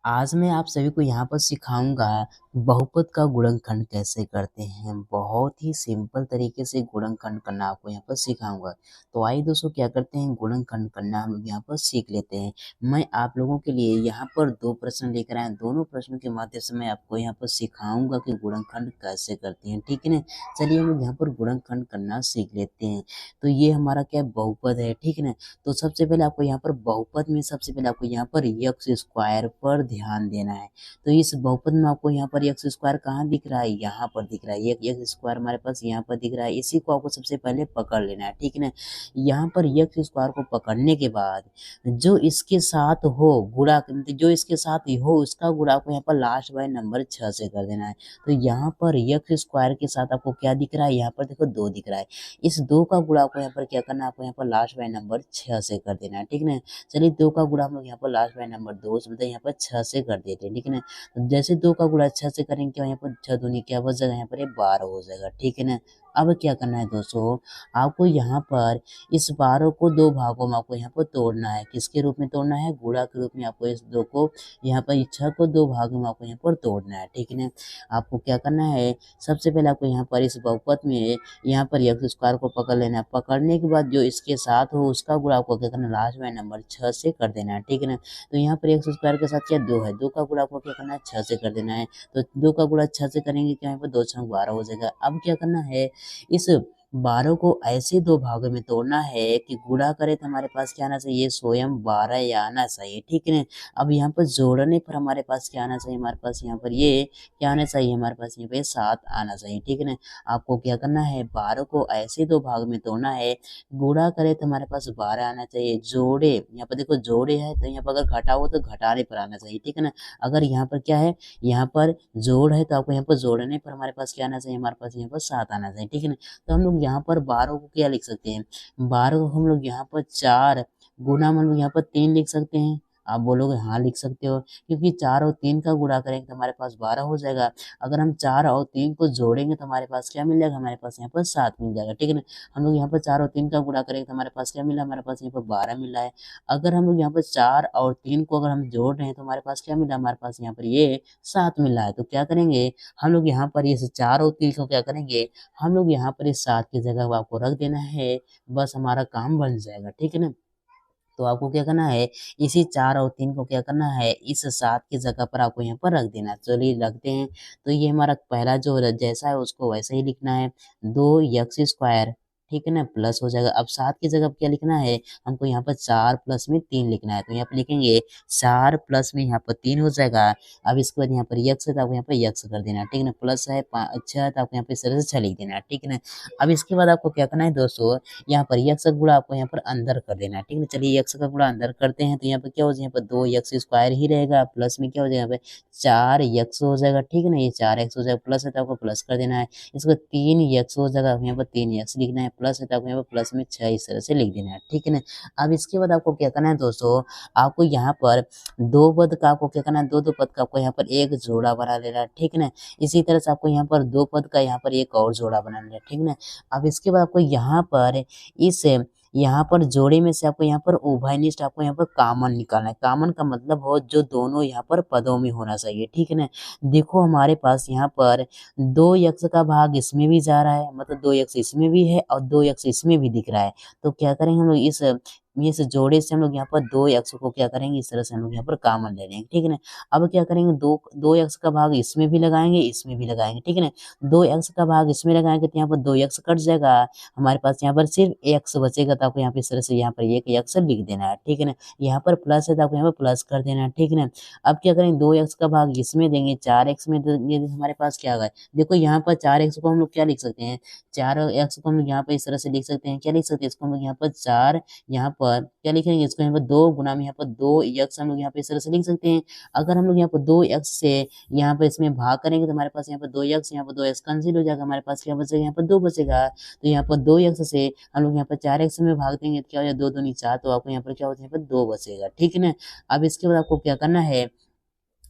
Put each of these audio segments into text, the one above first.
आज मैं आप सभी को यहाँ पर सिखाऊँगा बहुपद का गुणनखंड कैसे करते हैं। बहुत ही सिंपल तरीके से गुणनखंड करना आपको यहाँ पर सिखाऊँगा। तो आइए दोस्तों क्या करते हैं गुणनखंड करना हम लोग यहाँ पर सीख लेते हैं। मैं आप लोगों के लिए यहाँ पर 2 प्रश्न लेकर आया हूँ। दोनों प्रश्नों के माध्यम से मैं आपको यहाँ पर सिखाऊँगा कि गुणनखंड कैसे करते हैं, ठीक है ना? चलिए हम लोग यहाँ पर गुणनखंड करना सीख लेते हैं। तो ये हमारा क्या बहुपद है, ठीक है ना? तो सबसे पहले आपको यहाँ पर बहुपद में सबसे पहले आपको यहाँ पर एक्स स्क्वायर पर ध्यान देना है। तो इस बहुपद में आपको यहाँ पर एक्स स्क्वायर कहाँ दिख रहा है? यहाँ पर दिख रहा है। एक एक्स स्क्वायर हमारे पास यहाँ पर दिख रहा है। इसी को आपको सबसे पहले पकड़ लेना है, ठीक है ना? यहाँ पर एक्स स्क्वायर को पकड़ने के बाद जो इसके साथ हो गुणा, जो इसके साथ हो उसका गुणा आपको यहाँ पर लास्ट बाय नंबर 6 से कर देना है। तो यहाँ पर एक्स स्क्वायर के साथ आपको क्या दिख रहा है? यहाँ पर देखो 2 दिख रहा है। इस 2 का गुणा आपको यहाँ पर क्या करना है? आपको यहाँ पर लास्ट बाय नंबर 6 से कर देना है, ठीक है ना? चलिए 2 का गुणा हम लोग यहाँ पर लास्ट बाय नंबर 2 से मतलब यहाँ पर 6 से कर देते हैं, ठीक है ना? तो जैसे 2 का गुणा 6 से करेंगे क्या यहाँ पर 6 दूनी क्या हो जाएगा? यहाँ पर ये 12 हो जाएगा, ठीक है ना? अब क्या करना है दोस्तों? आपको यहाँ पर इस 12 को 2 भागों में आपको यहाँ पर तोड़ना है। किसके रूप में तोड़ना है? गुणा के रूप में आपको इस 2 को यहाँ पर 6 को 2 भागों में आपको यहाँ पर तोड़ना है, ठीक है ना? आपको क्या करना है? सबसे पहले आपको यहाँ पर इस बहुपद में यहाँ पर एक्स स्क्वायर को पकड़ लेना है। पकड़ने के बाद जो इसके साथ हो उसका गुणा आपको क्या करना है? लास्ट में नंबर 6 से कर देना है, ठीक है ना? तो यहाँ पर एक्स स्क्वायर के साथ क्या 2 है, 2 का गुणा आपको क्या करना है? 6 से कर देना है। तो 2 का गुणा 6 से करेंगे क्या? यहाँ पर 2 छक 12 हो जाएगा। अब क्या करना है? इस 12 को ऐसे 2 भागों में तोड़ना है कि गुणा करें तो हमारे पास क्या आना चाहिए? स्वयं 12 ही आना चाहिए, ठीक है ना? अब यहाँ पर जोड़ने पर हमारे पास क्या आना चाहिए? हमारे पास यहाँ पर ये क्या आना चाहिए? हमारे पास यहाँ पे 7 आना चाहिए, ठीक है ना? आपको क्या करना है? 12 को ऐसे 2 भाग में तोड़ना है, गुणा करें तो हमारे पास 12 आना चाहिए। जोड़े, यहाँ पर देखो जोड़े है तो यहाँ पर अगर घटाओ तो घटाने पर आना चाहिए, ठीक है ना? अगर यहाँ पर क्या है? यहाँ पर जोड़ है तो आपको यहाँ पर जोड़ने पर हमारे पास क्या आना चाहिए? हमारे पास यहाँ पर 7 आना चाहिए, ठीक है ना? तो हम लोग यहाँ पर 12 को क्या लिख सकते हैं? 12 को हम लोग यहाँ पर 4 गुना हम लोग यहाँ पर 3 लिख सकते हैं। आप बोलोगे हाँ लिख सकते हो, क्योंकि 4 और 3 का गुणा करेंगे तो हमारे पास 12 हो जाएगा। अगर हम 4 और 3 को जोड़ेंगे तो हमारे पास क्या मिल जाएगा? हमारे पास यहाँ पर 7 मिल जाएगा, ठीक है ना? हम लोग यहाँ पर 4 और 3 का गुणा करेंगे तो हमारे पास क्या मिला? हमारे पास यहाँ पर 12 मिला है। अगर हम लोग यहाँ पर 4 और 3 को अगर हम जोड़ रहे हैं तो हमारे पास क्या मिला? हमारे पास यहाँ पर ये 7 मिला है। तो क्या करेंगे हम लोग यहाँ पर इस 4 और 3 को क्या करेंगे? हम लोग यहाँ पर इस 7 की जगह आपको रख देना है, बस हमारा काम बन जाएगा, ठीक है ना? तो आपको क्या करना है? इसी 4 और 3 को क्या करना है? इस 7 की जगह पर आपको यहाँ पर रख देना है। चलिए रखते हैं। तो ये हमारा पहला जो जैसा है उसको वैसे ही लिखना है। 2 एक्स स्क्वायर, ठीक है ना? प्लस हो जाएगा। अब 7 की जगह क्या लिखना है? हमको यहाँ पर 4 प्लस में 3 लिखना है। तो यहाँ पे लिखेंगे 4 प्लस में यहाँ पर 3 हो जाएगा। अब इसके बाद यहाँ पर एक्स है तो आपको यहाँ पर एक्स कर देना है, ठीक है ना? प्लस है 6 है तो आपको यहाँ पे इस तरह से 6 लिख देना है, ठीक है ना? अब इसके बाद आपको क्या करना है दोस्तों? यहाँ पर एक्स का गुणा आपको यहाँ पर अंदर कर देना है, ठीक है? चलिए एक्स का गुणा अंदर करते हैं तो यहाँ पर क्या हो जाएगा? यहाँ पर 2 एक्स स्क्वायर ही रहेगा, प्लस में क्या हो जाएगा? यहाँ पे 4 एक्स हो जाएगा, ठीक है ना? ये 4 एक्स हो जाएगा, प्लस है तो आपको प्लस कर देना है। इसको 3 एक्स हो जाएगा, यहाँ पर 3 एक्स लिखना है, प्लस है तो आपको यहाँ पर प्लस में 6 इस तरह से लिख देना है, ठीक है ना? अब इसके बाद आपको क्या करना है दोस्तों? आपको यहाँ पर 2 पद का आपको क्या करना है? 2-2 पद का आपको यहाँ पर एक जोड़ा बना लेना है, ठीक है ना? इसी तरह से आपको यहाँ पर 2 पद का यहाँ पर एक और जोड़ा बना लेना है, ठीक है ना? अब इसके बाद आपको यहाँ पर इस यहाँ पर जोड़े में से आपको यहाँ पर उभयनिष्ठ आपको यहाँ पर कॉमन निकालना है। कॉमन का मतलब हो जो दोनों यहाँ पर पदों में होना चाहिए, ठीक है ना? देखो हमारे पास यहाँ पर 2 यक्ष का भाग इसमें भी जा रहा है, मतलब 2 यक्ष इसमें भी है और 2 यक्ष इसमें भी दिख रहा है। तो क्या करेंगे हम लोग? इस जोड़े से हम लोग यहाँ पर 2 यक्ष को क्या करेंगे? इस तरह से हम लोग यहाँ पर कॉमन ले लेंगे, ठीक है ना? अब क्या करेंगे? 2 यक्ष का भाग इसमें भी लगाएंगे, इसमें भी लगाएंगे, ठीक है ना? 2 यक्ष का भाग इसमें लगाएंगे तो यहाँ पर 2 यक्ष कट जाएगा। हमारे पास यहाँ पर सिर्फ एक्स बचेगा तो आपको यहाँ पे इस तरह से यहाँ पर एक एक्स लिख देना है, ठीक है ना? यहाँ पर प्लस है तो आपको यहाँ पर प्लस कर देना है, ठीक है ना? अब क्या करेंगे? 2 एक्स का भाग इसमें देंगे, 4 एक्स में देंगे तो हमारे पास क्या आ गया? देखो यहाँ पर 4 एक्स को हम लोग क्या लिख सकते हैं? 4 एक्स को हम लोग यहाँ पर इस तरह से लिख सकते हैं। क्या लिख सकते हैं? इसको हम लोग यहाँ पर 4 यहाँ पर क्या लिखेंगे? इसको यहाँ पर 2 गुना में यहाँ पर 2 एक्स हम लोग यहाँ पे इस तरह से लिख सकते हैं। अगर हम लोग यहाँ पर 2 एक्स से यहाँ पर इसमें भाग करेंगे तो हमारे पास यहाँ पर 2 एक्स, यहाँ पर 2 एक्स कैंसिल हो जाएगा, हमारे पास क्या बचेगा? यहाँ पर 2 बचेगा। तो यहाँ पर 2 एक्स से हम लोग यहाँ पर 4 एक्स में भाग देंगे तो क्या हो जाएगा? 2 दूनी 4, तो आपको यहाँ पर क्या होता है? यहाँ पर 2 बचेगा, ठीक है ना? अब इसके बाद आपको क्या करना है?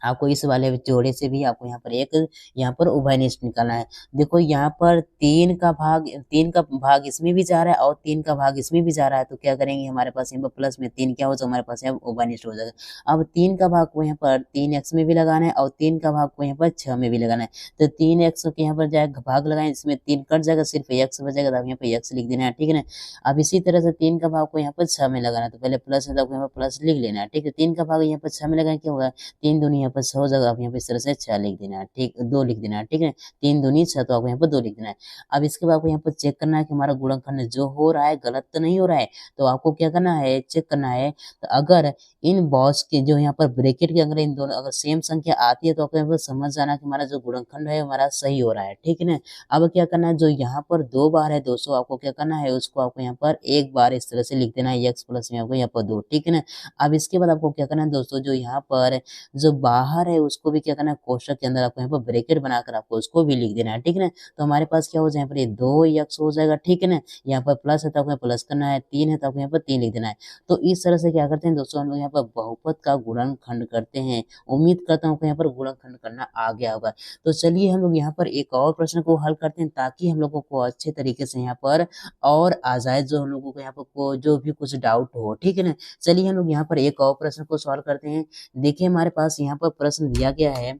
आपको इस वाले जोड़े से भी आपको यहाँ पर उभयनिष्ठ निकालना है। देखो यहाँ पर 3 का भाग इसमें भी जा रहा है और 3 का भाग इसमें भी जा रहा है, तो क्या करेंगे, हमारे पास यहाँ पर प्लस में 3 क्या हो जाएगा, हमारे पास यहाँ उभयनिष्ठ हो जाएगा। अब 3 का भाग को यहाँ पर 3x में भी लगाना है और 3 का भाग को यहाँ पर 6 में भी लगाना है। तो 3x को यहाँ पर जाएगा भाग लगाए, इसमें 3 कट जाएगा, सिर्फ x बचेगा, तो यहाँ पे x लिख देना है, ठीक है ना। अब इसी तरह से 3 का भाग को यहाँ पर 6 में लगाना है, तो पहले प्लस है तो आपको यहाँ पर प्लस लिख लेना है, ठीक है। 3 का भाग यहाँ पर 6 में लगाए, क्या होगा, 3 दूनी यहाँ पर 6 हो जाएगा, आप यहाँ पे इस तरह से 6 लिख देना है, ठीक, 2 लिख देना है, ठीक है। 3 दूनी 6, तो आपको यहाँ पर 2 लिख देना है। अब इसके बाद आपको यहाँ पर चेक करना है कि हमारा गुणनखंड जो हो रहा है गलत तो नहीं हो रहा है, तो आपको क्या करना है, चेक करना है। तो अगर इन बॉक्स के जो यहाँ पर ब्रैकेट के अंदर इन दोनों अगर सेम संख्या आती है, तो आपको यहाँ पर समझ जाना कि हमारा जो गुणनखंड है हमारा सही हो रहा है, ठीक है ना। अब क्या करना है, जो यहाँ पर 2 बार है 200, आपको क्या करना है, उसको आपको यहाँ पर एक बार इस तरह से लिख देना है, x प्लस में आपको यहाँ पर 2, ठीक है ना। अब इसके बाद आपको क्या करना है दोस्तों, जो यहाँ पर जो बाहर है उसको भी क्या करना है, कोष्ठक के अंदर आपको यहाँ पर ब्रैकेट बनाकर आपको उसको भी लिख देना है, ठीक है ना। तो हमारे पास क्या हो जाए, यहाँ पर ये 2x हो जाएगा, ठीक है ना। यहाँ पर प्लस है तो आपको प्लस करना है, 3 है तो आपको यहाँ पर 3 लिख देना है। तो इस तरह से क्या करते हैं दोस्तों, हम लोग यहाँ पर बहुपद का गुणनखंड करते हैं। उम्मीद करता हूँ कि यहाँ पर गुणनखंड करना आ गया होगा। तो चलिए हम लोग यहाँ पर एक और प्रश्न को हल करते हैं, ताकि हम लोगों को अच्छे तरीके से यहाँ पर और आ जाए, जो हम लोगों को यहाँ पर जो भी कुछ डाउट हो, ठीक है ना। चलिए हम लोग यहाँ पर एक और प्रश्न को सॉल्व करते हैं। देखिए हमारे पास यहाँ पर प्रश्न दिया गया है,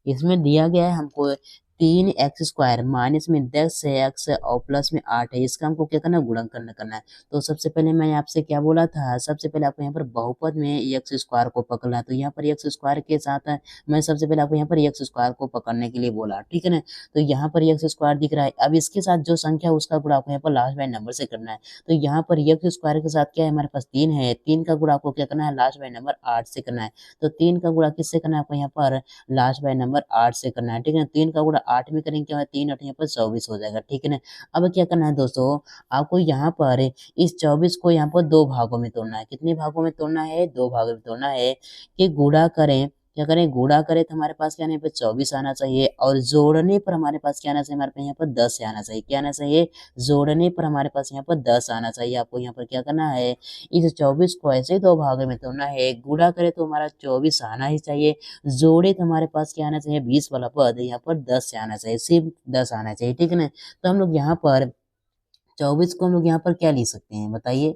इसमें दिया गया है हमको 3x² माइनस में 10x और प्लस में 8 है, इसका हमको क्या करना है, गुणनखंड करना है। तो सबसे पहले मैंने आपसे क्या बोला था, सबसे पहले आपको यहाँ पर बहुपद में x² को पकड़ना है। तो यहाँ पर x² के साथ मैं सबसे पहले आपको यहाँ पर x² को पकड़ने के लिए बोला, ठीक है ना। तो यहाँ पर x² दिख रहा है, अब इसके साथ जो संख्या उसका गुणा आपको यहाँ पर लास्ट बाय नंबर से करना है। तो यहाँ पर x² के साथ क्या है, हमारे पास 3 है, 3 का गुणा आपको क्या करना है, लास्ट बाय नंबर 8 से करना है। तो 3 का गुणा किससे करना है, आपको यहाँ पर लास्ट बाय नंबर 8 से करना है, ठीक है ना। 3 का गुणा 8 में करेंगे, क्या होगा, 3 8 यहाँ पर 24 हो जाएगा, ठीक है ना। अब क्या करना है दोस्तों, आपको यहाँ पर इस 24 को यहाँ पर 2 भागों में तोड़ना है। कितने भागों में तोड़ना है, 2 भागों में तोड़ना है। कि गुणा करें, क्या करें, गुणा करें तो हमारे पास क्या आना है, यहाँ पे 24 आना चाहिए, और जोड़ने पर हमारे पास क्या आना चाहिए, हमारे पास यहाँ पर 10 आना चाहिए। क्या आना चाहिए, जोड़ने पर हमारे पास यहाँ पर 10 आना चाहिए। आपको यहाँ पर क्या करना है, इस 24 को ऐसे ही 2 भागों में तोड़ना है। गुणा करें तो हमारा 24 आना ही चाहिए, जोड़े तो हमारे पास क्या आना चाहिए, 20 वाला पद यहाँ पर 10 से आना चाहिए, सिर्फ 10 आना चाहिए, ठीक है ना। तो हम लोग यहाँ पर 24 को हम लोग यहाँ पर क्या लिख सकते हैं, बताइए।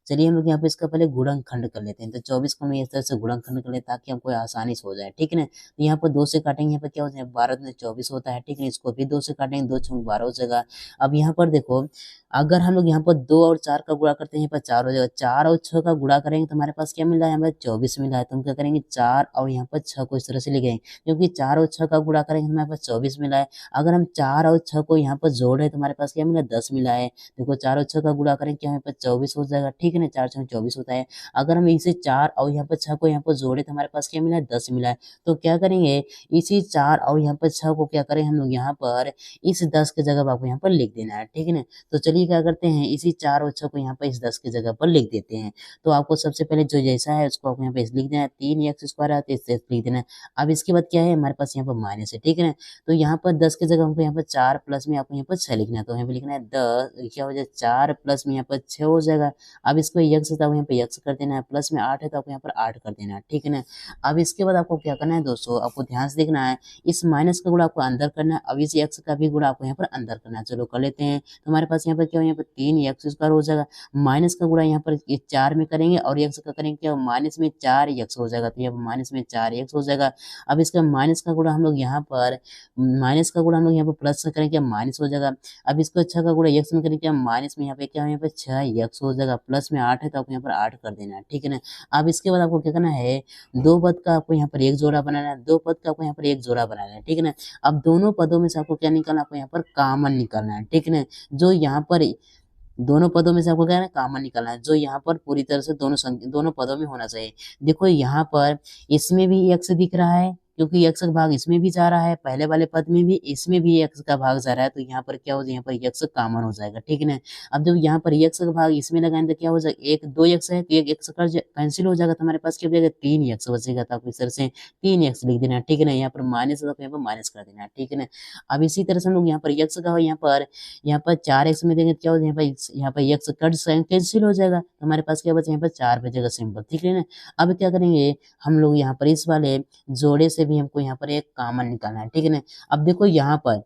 चलिए हम लोग यहाँ पे इसका पहले गुणनखंड कर लेते हैं। तो 24 को हम इस तरह से गुणनखंड कर लेते हैं, ताकि हमको आसानी से हो जाए, ठीक है ना। तो यहाँ पर 2 से काटेंगे, यहाँ पर क्या हो जाए, 12 में 24 होता है, ठीक है। इसको भी 2 से काटेंगे, 2 छूँ 12 हो जाएगा। अब यहाँ पर देखो, अगर हम लोग यहाँ पर 2 और 4 का गुणा करते हैं, यहाँ पर 4 हो जाएगा। 4 और 6 का गुणा करेंगे तो हमारे पास क्या मिल रहा है, यहाँ पर 24 मिल रहा है। तो हम क्या करेंगे, 4 और यहाँ पर 6 को इस तरह से लिखेंगे, क्योंकि 4 और 6 का गुणा करेंगे हमारे पास 24 मिला है। अगर हम 4 और 6 को यहाँ पर जोड़ रहे हैं तो हमारे पास क्या मिला, 10 मिला है। देखो 4 और 6 का गुणा करेंगे, क्या यहाँ पर 24 हो जाएगा, ठीक है ना। 4 6 24 होता है। अगर हम इसे 4 और यहाँ पर 6 को यहाँ पर जोड़े तो हमारे पास क्या मिला है, 10 मिला है। तो क्या करेंगे, इसी 4 और यहाँ पर 6 को क्या करें हम लोग, यहाँ पर इस 10 के जगह आपको यहाँ पर लिख देना है, ठीक है ना। तो चलिए क्या करते हैं, इसी 4 और 6 को यहाँ पर इस 10 की जगह पर लिख देते हैं। तो आपको सबसे पहले जो जैसा है उसको आपको यहाँ पे लिख देना है, 3x² है तो इसे लिख देना है। अब इसके बाद क्या है, हमारे पास यहाँ पर माइनस है, ठीक है ना। तो यहाँ पर 10 की जगह हमको यहाँ पर 4 प्लस में आपको यहाँ पर 6 लिखना है। तो यहाँ पे लिखना है 10 क्या हो जाए, 4 प्लस में यहाँ पर 6 हो जाएगा। अब इसको यक्स था यहाँ पे यक्स कर देना है, प्लस में 8 है तो आपको यहाँ पर 8 कर देना है, ठीक है ना। अब इसके बाद आपको क्या करना है दोस्तों, आपको ध्यान से देखना है, इस माइनस का गुणा आपको अंदर करना है। अब इस एक्स का भी गुणा आपको यहाँ पर अंदर करना है। चलो कर लेते हैं। तो हमारे पास यहाँ पर क्या हो, यहाँ पर 3x² हो जाएगा। माइनस का गुणा यहाँ पर 4 में करेंगे और एक्स का करेंगे क्या, माइनस में 4x हो जाएगा। तो यहाँ पर माइनस में 4x हो जाएगा। अब इसका माइनस का गुणा हम लोग यहाँ पर माइनस का गुणा हम लोग यहाँ पर प्लस से करेंगे, क्या माइनस हो जाएगा। अब इसको 6 का गुणा एक्स में करेंगे, क्या माइनस में यहाँ पे क्या है, यहाँ पे 6x हो जाएगा। प्लस में 8 है तो आपको यहाँ पर 8 कर देना है, ठीक है ना। अब इसके बाद आपको क्या करना है, 2 पद का आपको यहाँ पर एक जोड़ा बनाना है, 2 पद का आपको यहाँ पर एक जोड़ा बनाना है, ठीक है ना। अब दोनों पदों में से आपको क्या निकालना है, आपको यहाँ पर कॉमन निकालना है, ठीक है ना। जो यहाँ पर दोनों पदों में से आपको क्या है ना, कॉमन निकालना है, जो यहाँ पर पूरी तरह से दोनों पदों में होना चाहिए। देखो यहाँ पर इसमें भी x दिख रहा है, क्योंकि x का भाग इसमें भी जा रहा है, पहले वाले पद में भी, इसमें भी x का भाग जा रहा है, तो यहाँ पर क्या हो जाएगा, यहाँ पर x कॉमन हो जाएगा, ठीक है ना। अब जब यहाँ पर x का भाग इसमें लगाएंगे तो क्या हो जाएगा, एक 2x है तो एक x कैंसिल हो जाएगा, तो हमारे पास क्या बचेगा, 3x बचेगा। तो आपको इस तरह से 3x लिख देना है, ठीक है ना। यहाँ पर माइनस है तो यहाँ पर माइनस कर देना है, ठीक है ना। अब इसी तरह से हम लोग यहाँ पर x का, यहाँ पर 4x में देंगे तो क्या हो जाएगा, यहाँ पर x कट कैंसिल हो जाएगा, तो हमारे पास क्या बचा, यहाँ पर 4 बचेगा सिंपल, ठीक है ना। अब क्या करेंगे हम लोग, यहाँ पर इस वाले जोड़े से भी हमको यहाँ पर एक कॉमन निकालना है, ठीक है ना। अब देखो यहाँ पर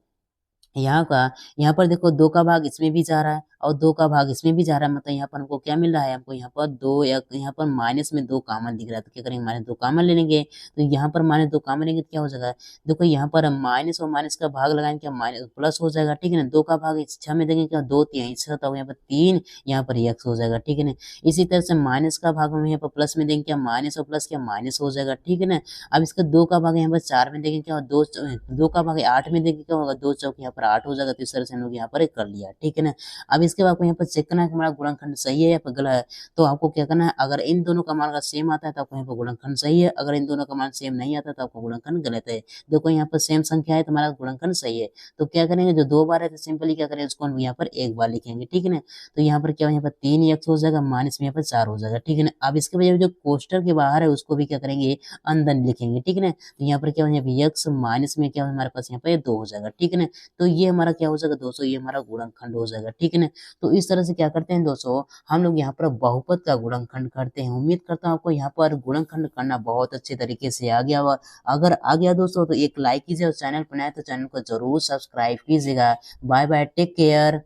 देखो 2 का भाग इसमें भी जा रहा है और 2 का भाग इसमें भी जा रहा है, मतलब यहाँ पर हमको क्या मिल रहा है, हमको यहाँ पर 2 या यहाँ पर माइनस में 2 कॉमन दिख रहा है, तो क्या करेंगे, माइनस 2 कॉमन ले लेंगे। तो यहाँ पर माइनस 2 कॉमन लेंगे तो क्या हो जाएगा, देखो यहाँ पर माइनस और माइनस का भाग लगाएंगे क्या, माइनस प्लस हो जाएगा, ठीक है ना। 2 का भाग इस 6 में देंगे क्या, 2 3 6, तो यहाँ पर 3, यहाँ पर x हो जाएगा, ठीक है ना। इसी तरह से माइनस का भाग हम यहाँ पर प्लस में देंगे क्या, माइनस और प्लस क्या, माइनस हो जाएगा, ठीक है ना। अब इसका 2 का भाग यहाँ पर 4 में देंगे क्या, 2 का भाग 8 में देंगे क्या होगा, 2 चौक यहाँ पर 8 हो जाएगा। तो इस तरह से हम लोग यहाँ पर कर लिया, ठीक है ना। अब इसके बाद आपको यहाँ पर चेक करना है कि हमारा गुणनखंड सही है या फिर गलत है। तो आपको क्या करना है, अगर इन दोनों का मान अगर सेम आता है तो आपको यहाँ पर गुणनखंड सही है, अगर इन दोनों का मान सेम नहीं आता तो आपको गुणनखंड गलत है। देखो यहाँ पर सेम संख्या है तो हमारा गुणनखंड सही है, तो क्या करेंगे, जो 2 बार है तो सिंपली क्या करेंगे, उसको हम यहाँ पर 1 बार लिखेंगे, ठीक है ना। तो यहाँ पर क्या हो, यहाँ पर 3x हो जाएगा, माइनस में यहाँ पर 4 हो जाएगा, ठीक है ना। अब इसके वजह जो कोष्टक के बाहर है उसको भी क्या करेंगे, अंदर लिखेंगे, ठीक है ना। तो यहाँ पर क्या हो, x माइनस में क्या हो, हमारे पास यहाँ पर 2 हो जाएगा, ठीक है ना। तो ये हमारा क्या हो जाएगा दोस्तों, ये हमारा गुणनखंड हो जाएगा, ठीक है ना। तो इस तरह से क्या करते हैं दोस्तों, हम लोग यहाँ पर बहुपद का गुणनखंड करते हैं। उम्मीद करता हूँ आपको यहाँ पर गुणनखंड करना बहुत अच्छे तरीके से आ गया हुआ। अगर आ गया दोस्तों तो एक लाइक कीजिए और चैनल पर नया तो चैनल को जरूर सब्सक्राइब कीजिएगा। Bye bye, take care.